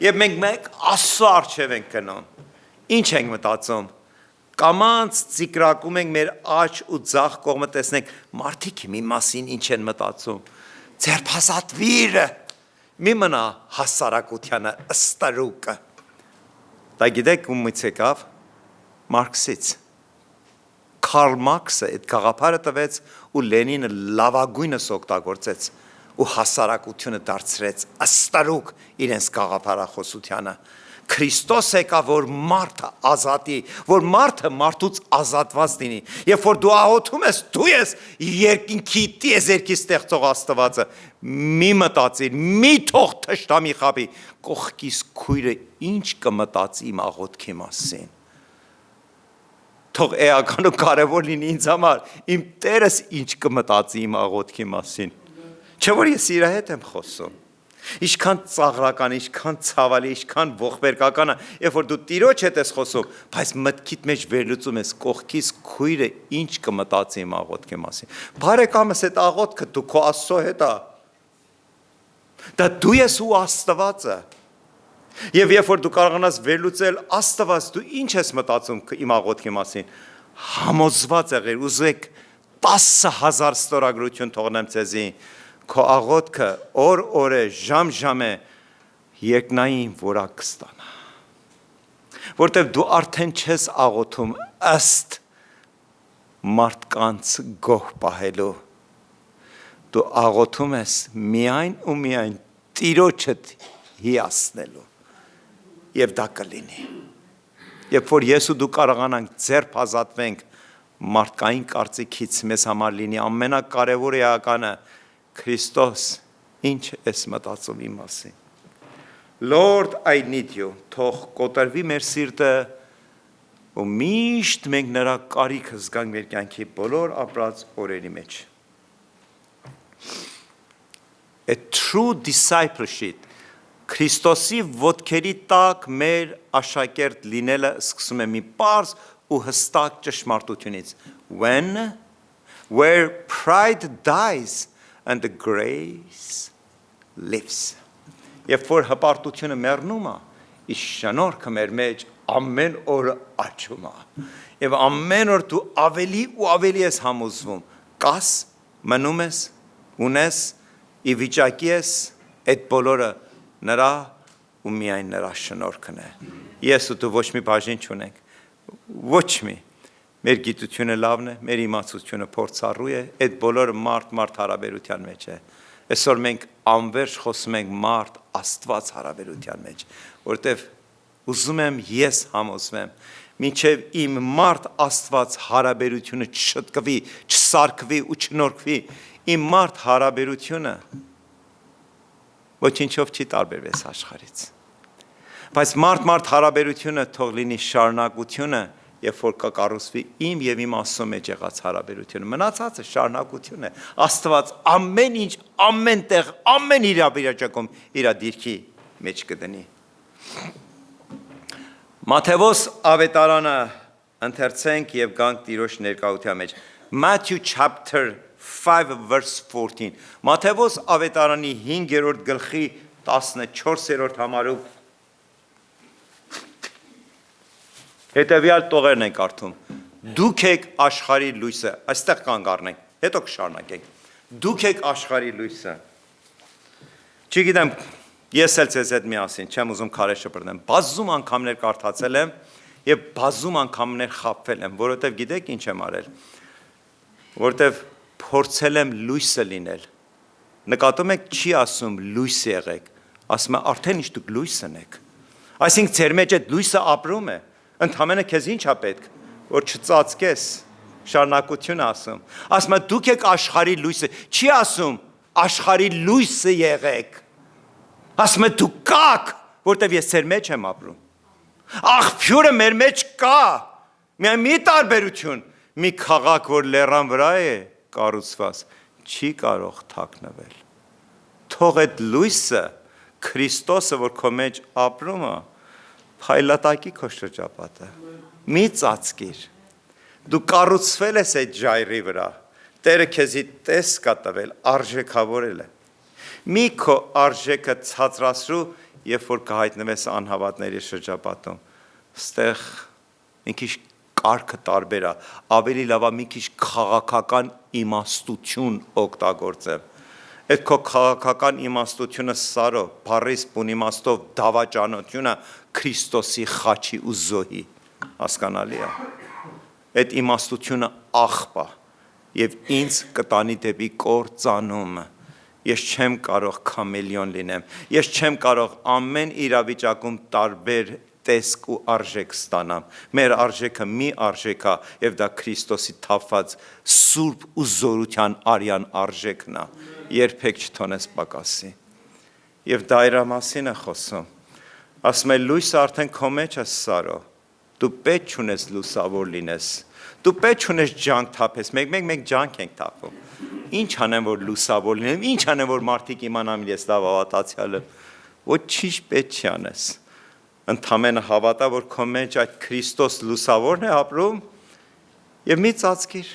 Speaker 1: Եվ մենք մեկ Աստծո առջև ենք գնում, ինչ ենք մտածում, կամանց ծիկրակում ենք մեր աջ ու ձախ կողմը տեսնենք, մարդիկ մի մասին ինչ են մտածում, ձերբազատվիրը, մի մնա հասարակությանը ըստրուկը։ Դա գիտեք ումից եկավ, Մարքսից, Կարլ Մարքսը այդ գաղափարը տվեց ու Լենինը լավագույնս օգտագործեց ու հասարակությունը դարձրեց ըստրուկ իրենց գաղափարախոսությանը։ Քրիստոս եկավ, որ մարդը ազատի, որ մարդը մարդուց ազատված լինի, երբ որ դու աղոթում ես, դու ես երկինքի տիեզերքի ստեղծող Աստվածը, մի մտածիր, մի թող թշնամի խաբի, կողքիս քույրը ինչ կմտածի իմ աղոթքի մասին։ Թող էական ու կարևոր լինի ինձ համար, իմ Տերս ինչ կմտածի իմ աղոթքի մասին։ Չէ՞ որ ես իր հետ եմ խոսում։ Ինչքան ծաղրական, ինչքան ցավալի, ինչքան ողբերգական է, երբ որ դու Տիրոջ հետ ես խոսում, բայց մտքիդ մեջ վերլուծում ես կողքից քույրը ինչ կմտածի իմ աղոթքի մասին։ Բարեկամս, այդ աղոթքը դու քո Աստծո հետ է։ Դա դու ես ու Աստվածը։ Եվ երբ որ դու կարողանաս վերլուծել Աստված, դու ինչ ես մտածում իմ աղոթքի մասին, համոզված եղիր, ուզեք 10,000 ստորագրություն թողնեմ ձեզի, քո աղոթքը օր է, ժամ է երկնային որակ կստանա։ Որտև դու արդեն չես աղոթում ըստ մարդկանց գոհ պահելու։ Դու աղոթում ես միայն ու միայն Տիրոջդ հիացնելու։ Եվ դա կլինի։ Երբ որ ես ու դու կարողանանք ձեռք ազատվենք մարդկային կարծիքից, մեզ համար լինի ամենակարևոր էականը Քրիստոս, ինչ ես մտածում իմ մասին։ Lord, I need you, թող կոտրվի մեր սիրտը ու միշտ մենք նրա կարիքը զգանք մեր կյանքի բոլոր ապրած օրերի մեջ։ A true discipleship, Քրիստոսի ոտքերի տակ մեր աշակերտ լինելը սկսում է մի պարզ ու հստակ ճշմարտությունից։ Where pride dies and the grace lives. Երբ որ հպարտությունը մեռնում է, իսկ շնորհքը մեր մեջ ամեն օր աճում է։ Եվ ամեն օր դու ավելի ու ավելի ես համոզվում, կաս, մնում ես, ունես, ի վիճակի ես, այդ բոլորը նրա ու միայն նրա շնորհքն է։ Ես ու դու ոչ մի բաժին չունենք, ոչ մի։ Մեր գիտությունը լավն է, մեր իմացությունը փորձառու է, այդ բոլորը մարդ հարաբերության մեջ է։ Այսօր մենք անվերջ խոսում ենք մարդ Աստված հարաբերության մեջ, որտեվ ուզում եմ ես համոզվեմ, մինչև իմ մարդ Աստված հարաբերությունը չշտկվի, չսարքվի ու չնորքվի, իմ մարդ հարաբերությունը ոչինչով չի տարբերվես աշխարհից։ Բայց մարդ հարաբերությունը թող լինի շարունակությունը, երբ որ կկառուցվի իմ եւ իմ Աստծո մեջ եղած հարաբերությունը, մնացածը շարունակություն է։ Աստված ամեն ինչ, ամեն տեղ, ամեն իրավիճակում իր դիրքի մեջ կդնի։ Մատթեոս ավետարանը ընթերցենք եւ գանք Տիրոջ ներկայության մեջ։ Matthew chapter 5 verse 14. Մատթեոս ավետարանի 5-րդ գլխի 14-րդ համարում հետևյալ տողերն ենք կարդում։ Դուք եք աշխարհի լույսը, այստեղ կանգ առնենք, հետո կշարունակենք։ Դուք եք աշխարհի լույսը։ Չգիտեմ, ես էլ ձեզ հետ միասին չեմ ուզում քարե շպրտեմ։ Բազում անգամներ կարդացել եմ եւ բազում անգամներ խաբվել եմ, որովհետեւ գիտեք ինչ եմ արել։ Որովհետեւ փորձել եմ լույսը լինել։ Նկատում եք, չի ասում լույս եղեք, ասում է արդեն ինչ դուք լույսն եք։ Այսինքն ձեր մեջ այդ լույսը ապրում է։ Ընդհանրապես քեզ ինչ է պետք, որ չծածկես, շարունակություն ասում։ Ասում է դուք եք աշխարհի լույսը, չի ասում աշխարհի լույսը եղեք։ Ասում է դուք կաք, որտեվ ես ձեր մեջ եմ ապրում։ Աղբյուրը մեր մեջ կա։ Միայն մի տարբերություն, մի քաղաք, որ լեռան վրա է կառուցված, չի կարող թաքնվել։ Թող այդ լույսը, Քրիստոսը, որ քո մեջ ապրում է, փայլատակի քո շրջապատը, մի ծածկիր, դու կառուցվել ես այդ ժայռի վրա, Տերը քեզի տես կա տվել, արժեքավորել է, մի քո արժեքը ցածրացրու, երբ որ կհայտնվես անհավատների շրջապատում, ստեղ մի քիչ կարգը տարբեր է, ավելի լավ է մի քիչ քաղաքական իմաստություն օգտագործեմ, այդ քո քաղաքական իմաստությունը սարո, բառիս բուն իմաստով դավաճանությունը Քրիստոսի խաչի ու զոհի, հասկանալի է։ Այդ իմաստությունը աղբ է եւ ինձ կտանի դեպի կործանում։ Ես չեմ կարող քամելիոն լինեմ։ Ես չեմ կարող ամեն իրավիճակում տարբեր տեսք ու արժեք ստանամ։ Մեր արժեքը մի արժեք է եւ դա Քրիստոսի թափված սուրբ ու զորության արյան արժեքն է։ Երբեք չթոնես պակասի։ Եվ դա իր մասին է խոսում։ Ասում է լույսը արդեն քո մեջ է սարո։ Դու պետք չունես լուսավոր լինես։ Դու պետք չունես ջանք թափես։ Մեկ ջանք ենք թափում։ Ինչ անեմ որ լուսավոր լինեմ, ինչ անեմ որ մարդիկ իմանան ես լավ հավատացյալ եմ։ Ոչինչ պետք չի անես։ Ընդամենը հավատա որ քո մեջ այդ Քրիստոս լուսավորն է ապրում եւ մի ծածկիր։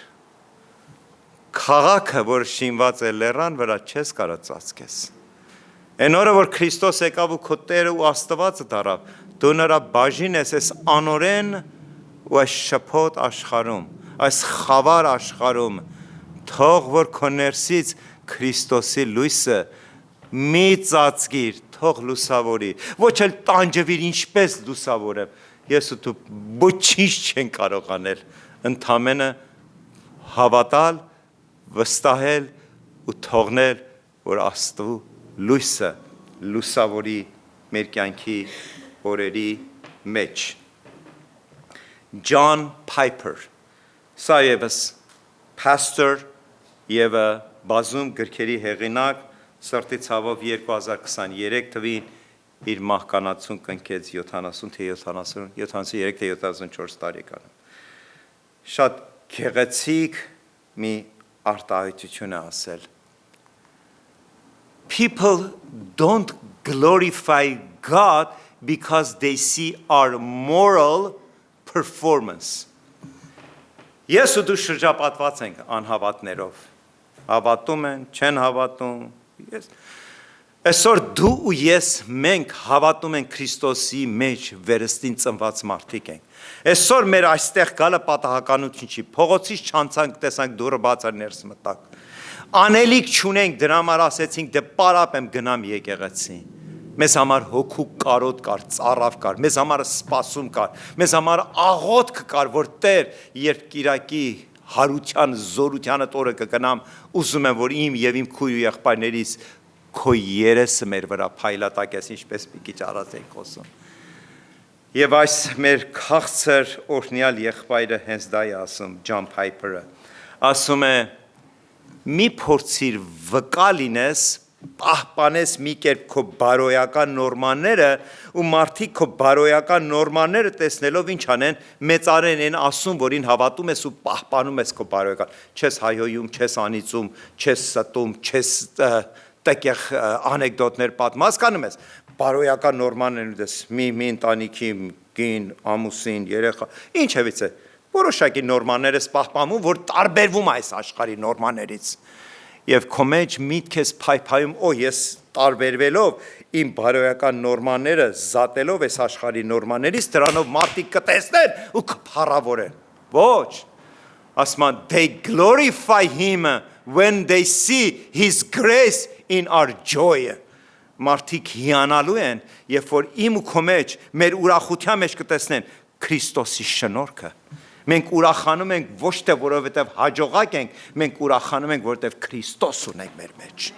Speaker 1: Քաղաքը, որ շինված է լեռան վրա, չես կարող ծածկես։ Այն օրը, որ Քրիստոս եկավ ու քո Տերը ու Աստվածը դարավ, դու նրա բաժին ես այս անօրեն ու այս շփոթ աշխարհում, այս խավար աշխարհում, թող որ քո ներսից Քրիստոսի լույսը մի ծածկիր, թող լուսավորի, ոչ էլ տանջվիր ինչպես լուսավորեմ, ես ու դու ոչինչ չեն կարող անել, ընդամենը հավատալ, վստահել ու թողնել, որ Աստծո լույսը լուսավորի մեր կյանքի օրերի մեջ։ John Piper, սա ևս pastor եւ բազում գրքերի հեղինակ, սրտի ցավով 2023 թվին իր մահկանացուն կնքեց 70 թե 73 թե 74 տարեկանում։ Շատ գեղեցիկ մի արտահայտություն է ասել։ People don't glorify God because they see our moral performance. Ես ու դու շրջապատված ենք անհավատներով։ Հավատում են, չեն հավատում։ Այսօր դու ու ես մենք հավատում ենք Քրիստոսի մեջ վերստին ծնված մարդիկ ենք։ Այսօր մեր այստեղ գալը պատահականություն չի։ Փողոցից չանցանք, տեսանք դուռը բաց է, ներս մտանք։ Անելիք չունենք, դրա համար ասեցինք դե պարապ եմ գնամ եկեղեցի։ Մեզ համար հոգու կարոտ կար, ծառավ կար, մեզ համար սպասում կար, մեզ համար աղոթք կար, որ Տեր, երբ Կիրակի հարության, զորությանը տորը կգնամ, ուզում եմ, որ իմ եւ իմ քույր ու եղբայրներից քո երեսը մեր վրա փայլատակես, ինչպես մի քիչ առած ենք խոսում։ Եվ այս մեր քաղցր օրհնյալ եղբայրը հենց դա է ասում, John Piper-ը, ասում է. մի փորձիր վկա լինես, պահպանես մի կերպ քո բարոյական նորմաները ու մարդիկ քո բարոյական նորմաները տեսնելով ինչ անեն, մեծարեն են ասում, որին հավատում ես ու պահպանում ես քո բարոյական, չես հայհոյում, չես անիծում, չես ստում, չես տեկեղ անեկդոտներ պատմում, հասկանում ես, բարոյական նորմաներն դες մի ընտանիքի կին, ամուսին, երեխա, ինչևից է, որոշակի նորմաներ ես պահպանում, որ տարբերվում այս աշխարհի նորմաներից։ Եվ քո մեջ միտք ես փայփայում, ես տարբերվելով իմ բարոյական նորմաները զատելով այս աշխարհի նորմաներից, դրանով մարդիկ կտեսնեն ու կփառավորեն։ Ոչ, ասում են, they glorify him when they see his grace in our joy. Մարդիկ հիանալու են, երբ որ իմ ու քո մեջ, մեր ուրախության մեջ կտեսնեն Քրիստոսի շնորհքը։ Մենք ուրախանում ենք ոչ թե որովհետև հաջողակ ենք, մենք ուրախանում ենք, որովհետև Քրիստոս ունենք մեր մեջ։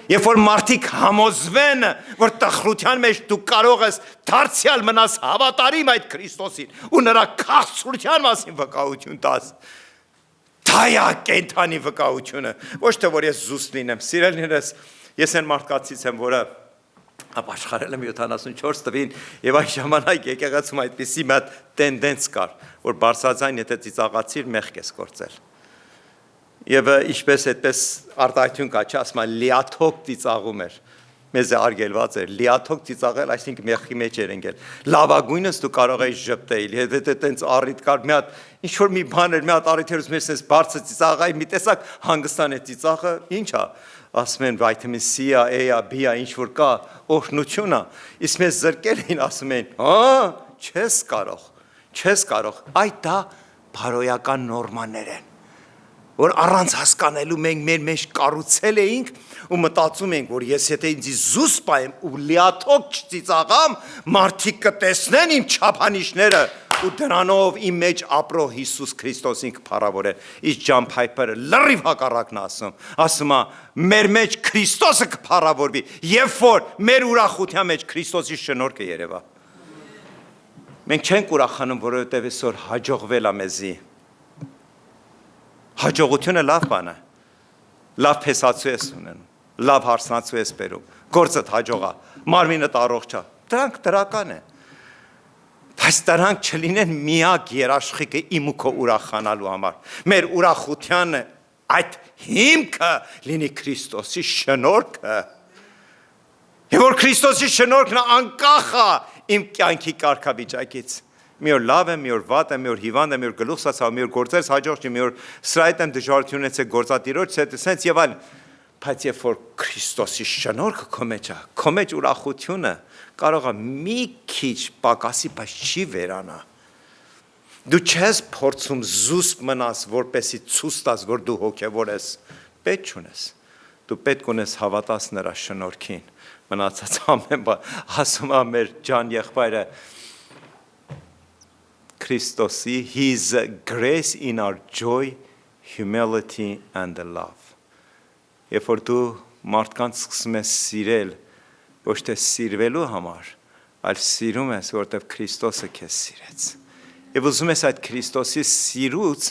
Speaker 1: Երբ որ մարդիկ համոզվեն, որ տխրության մեջ դու կարող ես դարձյալ մնաս հավատարիմ այդ Քրիստոսին ու նրա քաղցրության մասին վկայություն տաս, դա է կենդանի վկայությունը, ոչ թե որ ես զուսպ լինեմ, սիրելիներս, ես այն մարդկացից եմ, որը ապաշխարել եմ 74 տվին եւ այն ժամանակ եկեղեցում այդպիսի մի տենդենս կար, որ բարձրաձայն եթե ծիծաղացիր մեղք ես գործել։ Եվ ինչպես այդպես արտահայտություն կա, չէ, ասում են լիաթոք ծիծաղում էր։ Մեզ է արգելված էր լիաթոք ծիծաղել, այսինքն մեղքի մեջ էր ընկել։ Լավագույնս դու կարող ես ժպտել, եթե տենց առիթ կար, մի հատ ինչ որ մի բան էր, մի հատ առիթերից մեր sense բարձր ծիծաղայի մի տեսակ հանգստան է ծիծաղը, ինչ է։ Ասում են վիտամին C-ա, A-ա, B-ա, ինչ որ կա, օրհնություն է։ Իսկ մեզ զրկել էին, ասում են, չես կարող։ Այդ դա բարոյական նորմաներ են, որ առանց հասկանալու մենք մեր մեջ կառուցել էինք ու մտածում ենք, որ ես եթե ինձ զուսպ եմ ու լիաթոք չծիծաղամ, մարդիկ կտեսնեն իմ չափանիշները ու դրանով իմ մեջ ապրող Հիսուս Քրիստոսին կփառավորեն։ Իսկ John Piper-ը լրիվ հակառակն ասում է, մեր մեջ Քրիստոսը կփառավորվի, երբ որ մեր ուրախության մեջ Քրիստոսի շնորհքը երևա։ Մենք չենք ուրախանում, որովհետև այսօր հաջողվել է մեզի։ Հաջողությունը լավ բան է, լավ փեսացու ես ունենում, լավ հարսնացու ես բերում, գործդ հաջող է, մարմինդ առողջ է, դրանք դրական է, բայց դրանք չլինեն միակ երաշխիքը իմ ու քո ուրախանալու համար, մեր ուրախության այդ հիմքը լինի Քրիստոսի շնորհքը, եւ որ Քրիստոսի շնորհքն անկախ է իմ կյանքի կարգավիճակից։ Մի օր լավ եմ, մի օր վատ եմ, մի օր հիվանդ եմ, մի օր գլուխս ցավ, մի օր գործերս հաջող չի, մի օր սրայտ եմ դժվարություն ունեցել գործատիրոջ, սենց եւ այլն։ Բայց երբ որ Քրիստոսի շնորհքը քո մեջ է, քո մեջ ուրախությունը կարող է մի քիչ պակասի, բայց չի վերանա։ Դու չես փորձում զուսպ մնաս, որպեսի ցույց տաս, որ դու հոգևոր ես, պետք չունես։ Դու պետք ունես հավատաս նրա շնորհքին։ Մնացած ամեն բան, ասում է մեր ջան եղբայրը Քրիստոսի, his grace in our joy, humility and love։ Երբ որ դու մարդկանց սկսում ես սիրել, ոչ թե սիրվելու համար, այլ սիրում ես, որտեղ Քրիստոսը քեզ սիրեց։ Եվ ուզում ես այդ Քրիստոսի սիրուց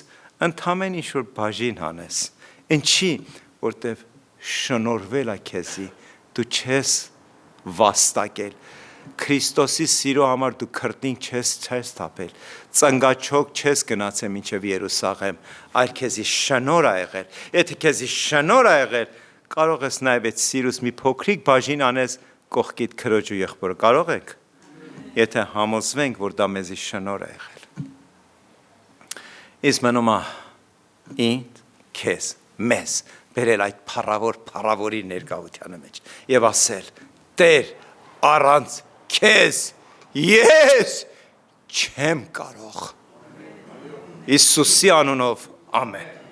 Speaker 1: ընդամենը ինչ որ բաժին հանես։ Ինչի, որտեղ շնորհվել է քեզի, դու չես վաստակել։ Քրիստոսի սիրո համար դու քրտինք չես թափել, ծնգաչոք չես գնացել մինչև Երուսաղեմ, այլ քեզի շնորհ ա եղել։ Եթե քեզի շնորհ ա եղել, կարող ես նաև այդ սիրուց մի փոքրիկ բաժին անես կողքիդ քրոջ ու եղբորը։ Կարող եք, եթե համոզվենք, որ դա մեզի շնորհ ա եղել։ Իսկ մնում է ինձ, քեզ, մեզ բերել այդ փառավորի ներկայությանը մեջ եւ ասել. Տեր, առանց քեզ ես չեմ կարող։ Հիսուսի անունով ամեն։